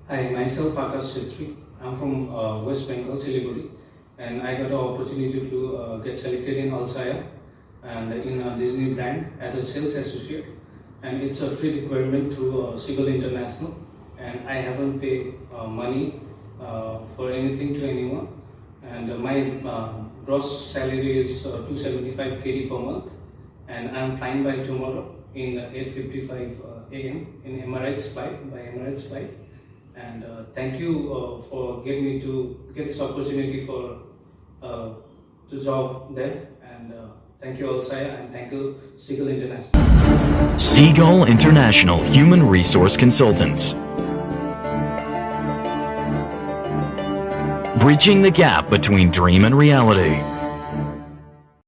Hi, myself Akash Chhetri. I'm from West Bengal, Siliguri, and I got an opportunity to get selected in Alsaya and in a Disney brand as a sales associate. And it's a free requirement through Seagull International, and I haven't paid money for anything to anyone. And my gross salary is 275 KD per month, and I'm flying by tomorrow in 8:55 a.m. in Emirates flight by Emirates flight. And thank you for getting me to get this opportunity for the job there. And thank you Alsaya, and thank you Seagull International. Seagull International Human Resource Consultants. Bridging the gap between dream and reality.